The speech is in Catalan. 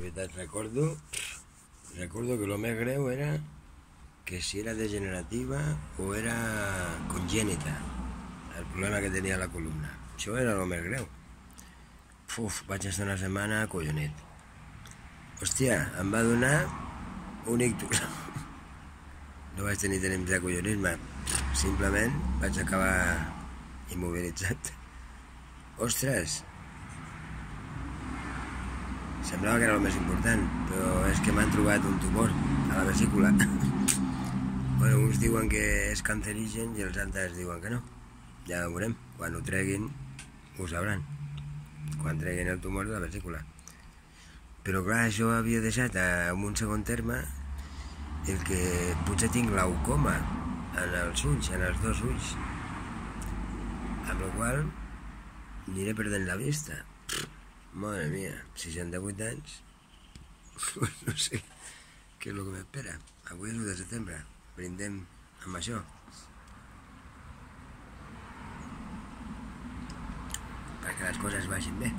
veritat, recordo que el més greu era que si era degenerativa o era congènita, el problema que tenia la columna. Això era el més greu. Vaig estar una setmana collonit. Hòstia, em va donar un ictus. No vaig tenir temps de collonisme, simplement vaig acabar immobilitzat. Ostres, semblava que era el més important, però és que m'han trobat un tumor a la vesícula. Bueno, uns diuen que és cancerigen i els altres diuen que no. Ja ho veurem, quan ho treguin ho sabran, quan treguin el tumor de la vesícula. Però clar, això havia deixat en un segon terme el que potser tinc glaucoma en els ulls, en els dos ulls, amb la qual aniré perdent la vista. Madre mia, 68 anys, no sé què és el que m'espera. Avui és 1 de setembre, brindem amb això. Perquè les coses vagin bé.